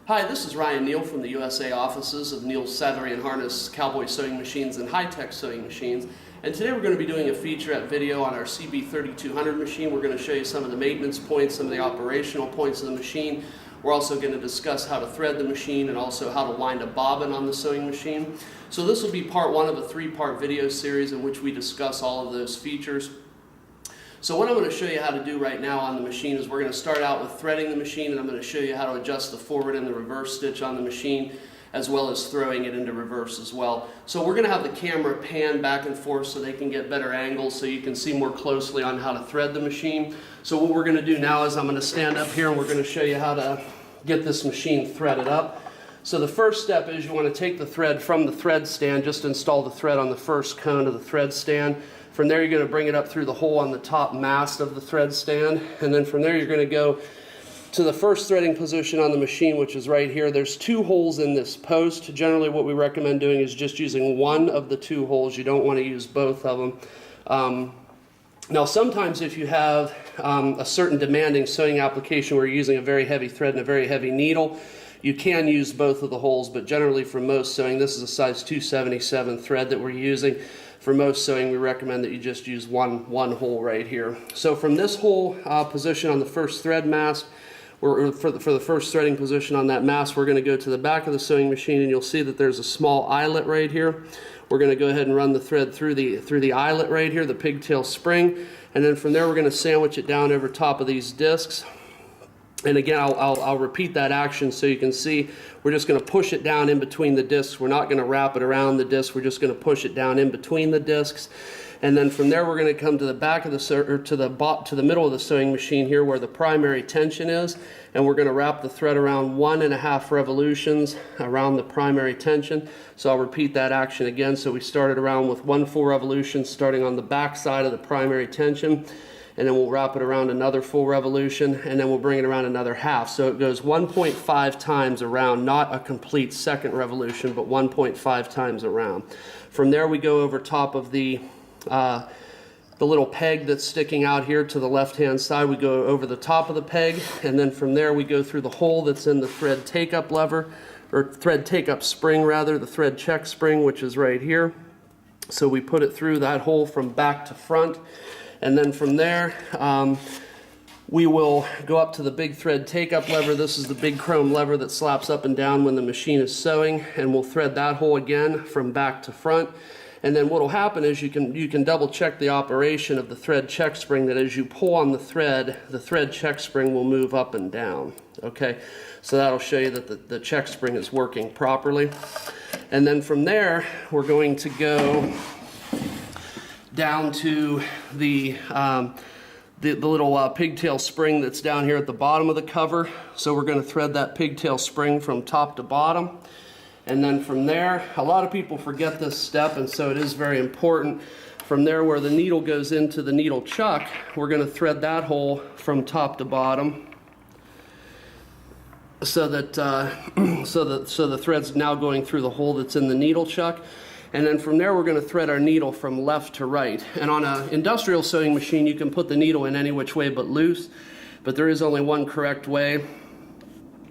Hi, this is Ryan Neal from the USA offices of Neal's Saddlery and Harness Cowboy Sewing Machines and High-Tech Sewing Machines. And today we're going to be doing a featurette video on our CB3200 machine. We're going to show you some of the maintenance points, some of the operational points of the machine. We're also going to discuss how to thread the machine and also how to wind a bobbin on the sewing machine. So this will be part one of a three-part video series in which we discuss all of those features. So what I'm going to show you how to do right now on the machine is we're going to start out with threading the machine, and I'm going to show you how to adjust the forward and the reverse stitch on the machine, as well as throwing it into reverse as well. So we're going to have the camera pan back and forth so they can get better angles so you can see more closely on how to thread the machine. So what we're going to do now is I'm going to stand up here and we're going to show you how to get this machine threaded up. So the first step is you want to take the thread from the thread stand, just install the thread on the first cone of the thread stand. From there you're going to bring it up through the hole on the top mast of the thread stand, and then from there you're going to go to the first threading position on the machine, which is right here. There's two holes in this post. Generally what we recommend doing is just using one of the two holes. You don't want to use both of them. Now sometimes if you have a certain demanding sewing application where you're using a very heavy thread and a very heavy needle, you can use both of the holes, but generally for most sewing, this is a size 277 thread that we're using. For most sewing, we recommend that you just use one hole right here. So from this hole position on the first thread mast, for the first threading position on that mast, we're going to go to the back of the sewing machine, and you'll see that there's a small eyelet right here. We're going to go ahead and run the thread through the eyelet right here, the pigtail spring, and then from there we're going to sandwich it down over top of these discs. And again, I'll repeat that action so you can see. We're just going to push it down in between the discs. We're not going to wrap it around the disc. We're just going to push it down in between the discs. And then from there, we're going to come to the back of the to the middle of the sewing machine here, where the primary tension is, and we're going to wrap the thread around 1.5 revolutions around the primary tension. So I'll repeat that action again. So we started around with 1 full revolution, starting on the back side of the primary tension. And then we'll wrap it around another full revolution, and then we'll bring it around another half. So it goes 1.5 times around, not a complete second revolution, but 1.5 times around. From there we go over top of the little peg that's sticking out here to the left-hand side. We go over the top of the peg, and then from there we go through the hole that's in the thread take-up lever, or thread take-up spring rather, the thread check spring, which is right here. So we put it through that hole from back to front. And then from there, we will go up to the big thread take-up lever. This is the big chrome lever that slaps up and down when the machine is sewing, and we'll thread that hole again from back to front. And then what will happen is you can double check the operation of the thread check spring, that as you pull on the thread check spring will move up and down. Okay, so that'll show you that the check spring is working properly. And then from there, we're going to go down to the little pigtail spring that's down here at the bottom of the cover. So we're going to thread that pigtail spring from top to bottom. And then from there, a lot of people forget this step, and so it is very important. From there, where the needle goes into the needle chuck, we're going to thread that hole from top to bottom, so that so the thread's now going through the hole that's in the needle chuck. And then from there we're going to thread our needle from left to right. And on an industrial sewing machine you can put the needle in any which way but loose, but there is only one correct way.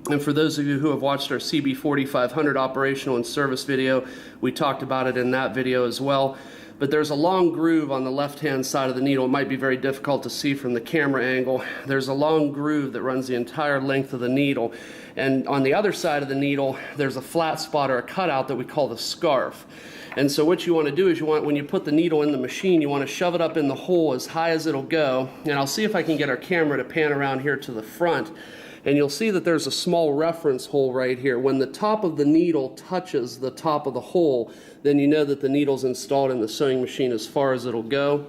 And for those of you who have watched our CB4500 operational and service video, we talked about it in that video as well. But there's a long groove on the left-hand side of the needle. It might be very difficult to see from the camera angle. There's a long groove that runs the entire length of the needle. And on the other side of the needle, there's a flat spot or a cutout that we call the scarf. And so what you want to do is when you put the needle in the machine, you want to shove it up in the hole as high as it'll go. And I'll see if I can get our camera to pan around here to the front. And you'll see that there's a small reference hole right here. When the top of the needle touches the top of the hole, then you know that the needle's installed in the sewing machine as far as it'll go.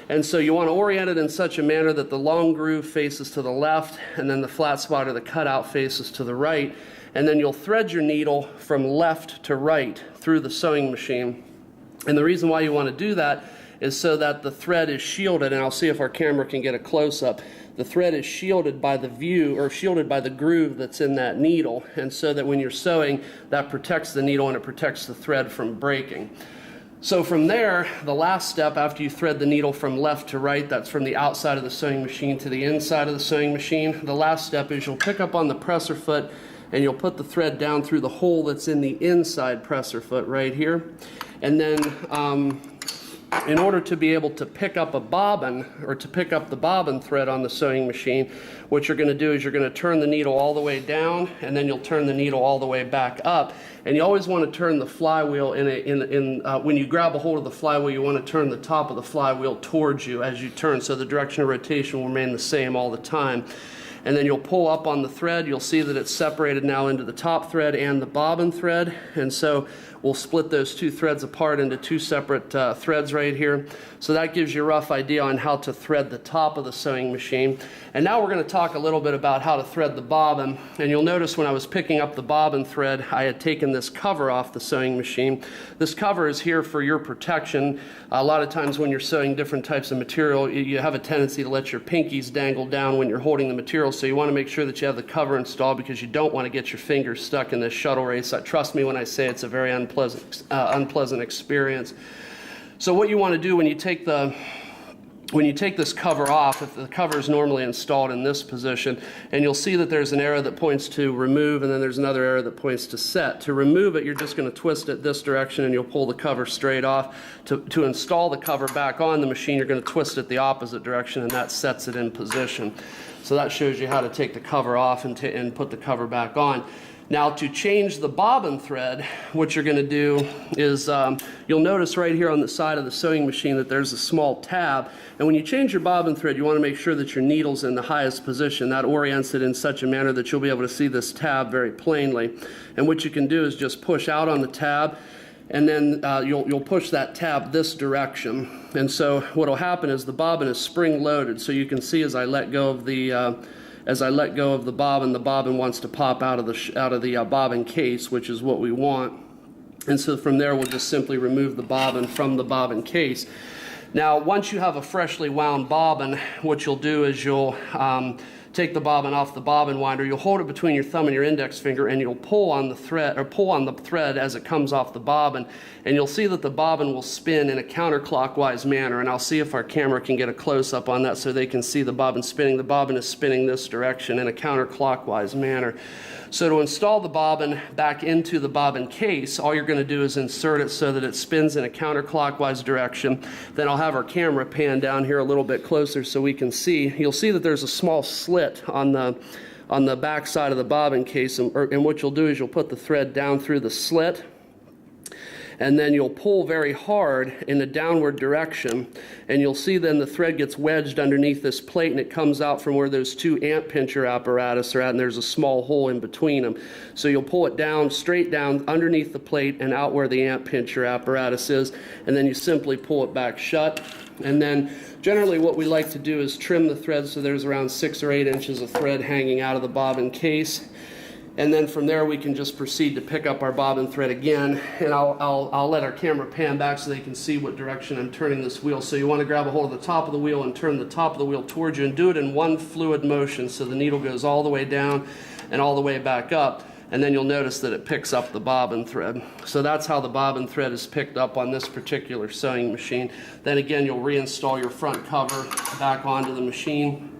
And so you want to orient it in such a manner that the long groove faces to the left, and then the flat spot or the cutout faces to the right. And then you'll thread your needle from left to right through the sewing machine. And the reason why you want to do that is so that the thread is shielded, and I'll see if our camera can get a close-up. The thread is shielded by the view, or shielded by the groove that's in that needle, and so that when you're sewing, that protects the needle and it protects the thread from breaking. So from there, the last step after you thread the needle from left to right, that's from the outside of the sewing machine to the inside of the sewing machine, the last step is you'll pick up on the presser foot and you'll put the thread down through the hole that's in the inside presser foot right here. And then in order to be able to pick up a bobbin, or to pick up the bobbin thread on the sewing machine, what you're going to do is you're going to turn the needle all the way down, and then you'll turn the needle all the way back up. And you always want to turn the flywheel when you grab a hold of the flywheel, you want to turn the top of the flywheel towards you as you turn, so the direction of rotation will remain the same all the time. And then you'll pull up on the thread. You'll see that it's separated now into the top thread and the bobbin thread. And so we'll split those two threads apart into two separate threads right here. So that gives you a rough idea on how to thread the top of the sewing machine. And now we're going to talk a little bit about how to thread the bobbin. And you'll notice when I was picking up the bobbin thread, I had taken this cover off the sewing machine. This cover is here for your protection. A lot of times when you're sewing different types of material, you have a tendency to let your pinkies dangle down when you're holding the material. So you want to make sure that you have the cover installed, because you don't want to get your fingers stuck in this shuttle race. Trust me when I say it's a very unpleasant experience. So what you want to do when you take this cover off, if the cover is normally installed in this position, and you'll see that there's an arrow that points to remove, and then there's another arrow that points to set. To remove it, you're just going to twist it this direction and you'll pull the cover straight off. To install the cover back on the machine, you're going to twist it the opposite direction, and that sets it in position. So that shows you how to take the cover off and put the cover back on. Now to change the bobbin thread, what you're going to do is you'll notice right here on the side of the sewing machine that there's a small tab, and when you change your bobbin thread, you want to make sure that your needle's in the highest position. That orients it in such a manner that you'll be able to see this tab very plainly. And what you can do is just push out on the tab, and then you'll push that tab this direction. And so what will happen is the bobbin is spring loaded, so you can see as I let go of the bobbin wants to pop out of the bobbin case, which is what we want. And so from there, we'll just simply remove the bobbin from the bobbin case. Now, once you have a freshly wound bobbin, what you'll do is you'll take the bobbin off the bobbin winder. You'll hold it between your thumb and your index finger, and you'll pull on the thread as it comes off the bobbin, and you'll see that the bobbin will spin in a counterclockwise manner. And I'll see if our camera can get a close-up on that so they can see the bobbin spinning. The bobbin is spinning this direction in a counterclockwise manner. So to install the bobbin back into the bobbin case, all you're going to do is insert it so that it spins in a counterclockwise direction. Then I'll have our camera pan down here a little bit closer so we can see. You'll see that there's a small slit on the back side of the bobbin case, and what you'll do is you'll put the thread down through the slit, and then you'll pull very hard in a downward direction, and you'll see then the thread gets wedged underneath this plate, and it comes out from where those two amp pincher apparatus are at, and there's a small hole in between them. So you'll pull it down, straight down underneath the plate and out where the amp pincher apparatus is, and then you simply pull it back shut. And then generally what we like to do is trim the thread so there's around 6 or 8 inches of thread hanging out of the bobbin case. And then from there we can just proceed to pick up our bobbin thread again, and I'll let our camera pan back so they can see what direction I'm turning this wheel. So you want to grab a hold of the top of the wheel and turn the top of the wheel towards you, and do it in one fluid motion so the needle goes all the way down and all the way back up, and then you'll notice that it picks up the bobbin thread. So that's how the bobbin thread is picked up on this particular sewing machine. Then again, you'll reinstall your front cover back onto the machine,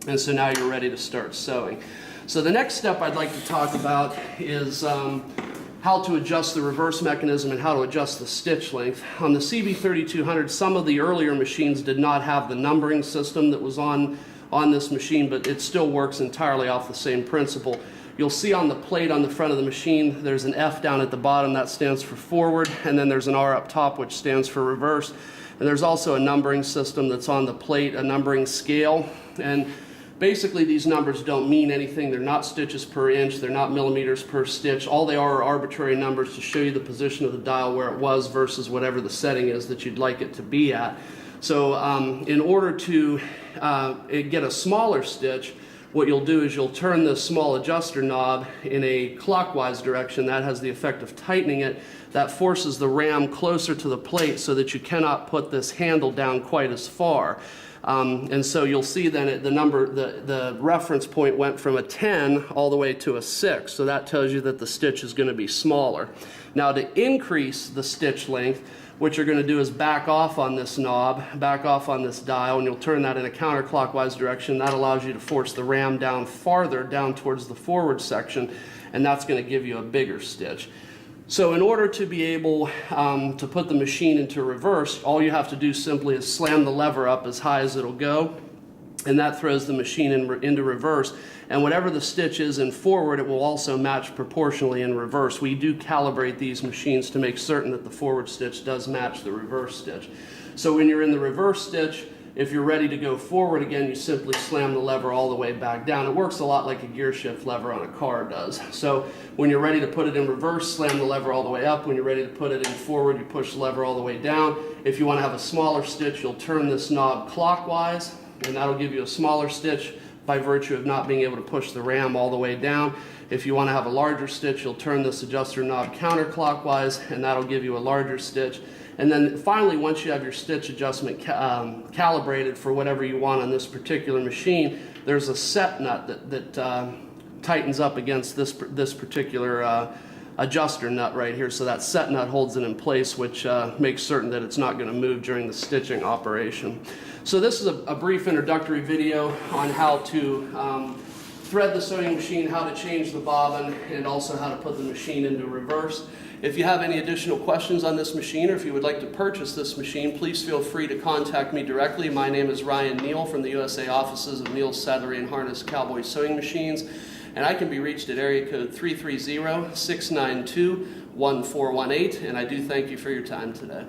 and so now you're ready to start sewing. So the next step I'd like to talk about is how to adjust the reverse mechanism and how to adjust the stitch length. On the CB3200, some of the earlier machines did not have the numbering system that was on this machine, but it still works entirely off the same principle. You'll see on the plate on the front of the machine, there's an F down at the bottom that stands for forward, and then there's an R up top which stands for reverse. And there's also a numbering system that's on the plate, a numbering scale. And basically these numbers don't mean anything. They're not stitches per inch, they're not millimeters per stitch. All they are arbitrary numbers to show you the position of the dial where it was versus whatever the setting is that you'd like it to be at. So in order to get a smaller stitch, what you'll do is you'll turn the small adjuster knob in a clockwise direction. That has the effect of tightening it. That forces the ram closer to the plate so that you cannot put this handle down quite as far. And so you'll see then the reference point went from a 10 all the way to a 6. So that tells you that the stitch is going to be smaller. Now to increase the stitch length, what you're going to do is back off on this knob, back off on this dial, and you'll turn that in a counterclockwise direction. That allows you to force the ram down farther, down towards the forward section. and that's going to give you a bigger stitch. So in order to be able to put the machine into reverse, all you have to do simply is slam the lever up as high as it'll go, and that throws the machine into reverse. And whatever the stitch is in forward, it will also match proportionally in reverse. We do calibrate these machines to make certain that the forward stitch does match the reverse stitch. So when you're in the reverse stitch, if you're ready to go forward again, you simply slam the lever all the way back down. It works a lot like a gear shift lever on a car does. So when you're ready to put it in reverse, slam the lever all the way up. When you're ready to put it in forward, you push the lever all the way down. If you want to have a smaller stitch, you'll turn this knob clockwise, and that'll give you a smaller stitch by virtue of not being able to push the ram all the way down. If you want to have a larger stitch, you'll turn this adjuster knob counterclockwise, and that'll give you a larger stitch. And then finally, once you have your stitch adjustment calibrated for whatever you want on this particular machine, there's a set nut that tightens up against this particular adjuster nut right here. So that set nut holds it in place, which makes certain that it's not going to move during the stitching operation. So this is a brief introductory video on how to thread the sewing machine, how to change the bobbin, and also how to put the machine into reverse. If you have any additional questions on this machine, or if you would like to purchase this machine, please feel free to contact me directly. My name is Ryan Neal from the USA offices of Neal Saddlery and Harness Cowboy Sewing Machines, and I can be reached at area code 330-692-1418, and I do thank you for your time today.